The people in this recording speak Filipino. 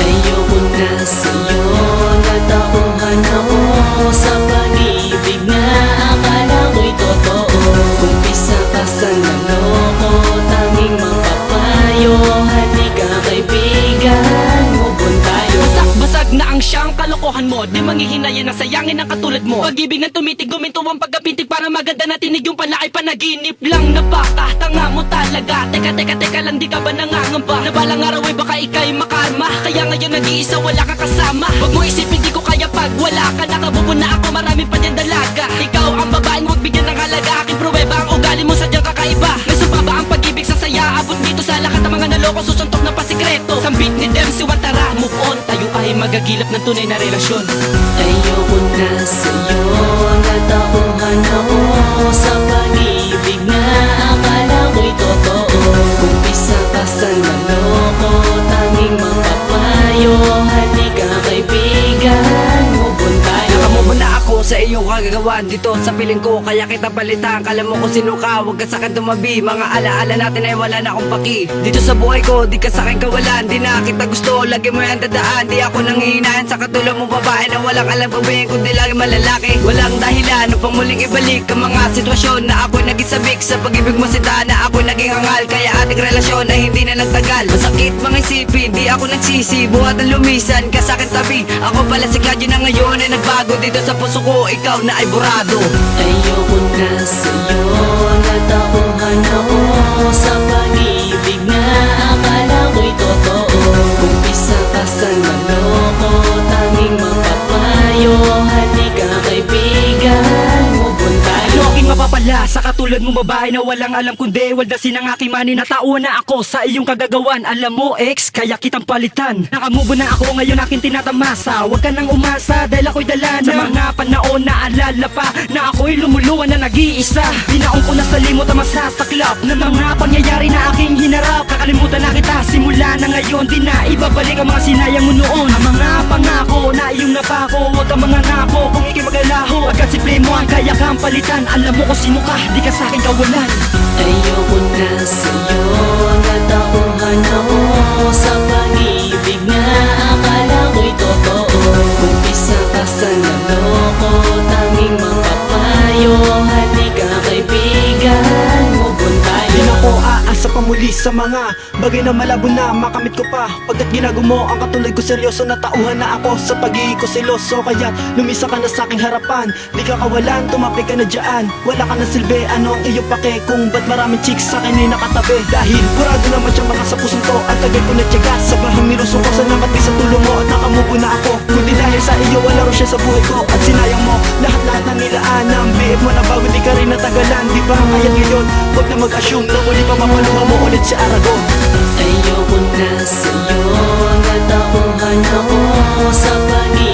Ayoko na sa'yo, natauhan ako sa pag-ibig na akala ko'y totoo. Umpisa ka sa naloko, tanging mapapayo. Halika kaibigan, move on tayo. Basag na ang siyang kalokohan mo, di manghihinayan na sayangin ang katulad mo. Pag-ibig na tumitig, guminto ang pagkapitig para maganda na tinig yung pala ay panaginip lang. Napakatanga mo talaga. Teka lang, di ka ba nangangamba na balang araw ay baka ika'y makarma? Kaya ngayon nag-iisa, wala kang kasama. Wag mo isipin di ko kaya pag wala ka. Nakabubo na ako, marami pa dyan dalaga. Ikaw ang babaeng huwag bigyan ng halaga. Aking pruweba ang ugali mo, sadyang kakaiba. May sumpa ba ang pag-ibig sa saya? Abot dito sa lakat ng mga naloko, susuntok na pasikreto. Sambit ni Dem, si Watara, move on. Tayo ay magagilap ng tunay na relasyon. Ayoko na sa'yo, natauhan ako sa pag-ibig na akala ko'y totoo. Umpisa ka sa naloko, tanging mapapayo. Halika kaibigan, move on tayo. Nakamubo na ako sa iyong kagagawan dito sa piling ko, kaya kita balitaan. Kala mo kung sino ka, huwag ka sa'kin tumabi. Mga alaala natin ay wala na akong paki. Dito sa buhay ko, di ka sa'kin kawalan. Di na kita gusto, lagi mo yan dadaan. Di ako nanghihinahan sa katulad mo babae na walang alam pagbayin, kundi lagi malalaki. Walang dahilan upang muling ibalik ang mga sitwasyon na ako'y naging sabik sa pag-ibig mo sita, na ako'y naging angal. Kaya ating relasyon ay hindi na nagtagal. Masakit mga isipin, di ako nagsisi. Buhat ang lumisan ka sa'kin tabi. Ako pala si Claudio na ngayon ay nagbago. Dito sa puso ko, ikaw na ay burado. Ayoko na sa'yo, natauhan ako sa pag-ibig na akala ko'y totoo. Umpisa ka sa naloko, tanging mapapayo. Halika kaibigan, move on tayo. Ano aking mapapala sa katulad mo babae na walang alam kundi waldasin ang aking mani. Natauhan na ako sa iyong kagagawan. Alam mo ex, kaya kitang palitan. Nakamubo na ako ngayon, aking tinatamasa. Huwag ka nang umasa dahil ako'y dala na mga panahon na alala pa na ako'y lumuluwan na nag-iisa. Binaon ko na sa limot ang masasaklap na mga pangyayari na aking hinarap. Kakalimutan na kita simula na ngayon, di na ibabalik ang mga sinayang mo noon. Ang mga pangako na iyong napako, huwag kang mga nako kung ikay magalaho. Agad simple mo ang kaya kang palitan. Alam mo kung sino ka, di ka sa'kin kawalan. Ayoko na sa'yo, natauhan ako sa pag-ibig na akala ko'y totoo. Umpisa ka sa naloko, tanging mapapayo. Halika kaibigan, move on tayo. Di na ko aasa pa muli sa mga bagay na malabo na makamit ko pa. Pagkat ginagawa mo ang katulad ko seryoso, natauhan na ako sa pag-ibig ko seloso. Kaya lumisa ka na sa aking harapan, di ka kawalan, tumapi ka na dyan. Wala ka na silbi, ano ang iyong pake kung ba't maraming chicks sa akin ay nakatabi. Dahil burado naman siyang baka sa pusong ko, ang tagal ko na tiyaga sa bahang niluso ko. Salamat din sa tulong mo at nakamubo na ako, kundi dahil sa iyo wala rin siya sa buhay ko. At sinayang mo lahat ng nilaan ng biib mo na bago di ka rin natagalan. Di ba kaya't ngayon, huwag na mag-assume na muli pa mapaluha mo ulit si Aragon. Ayoko na sa'yo, natauhan ako sa pag-ibig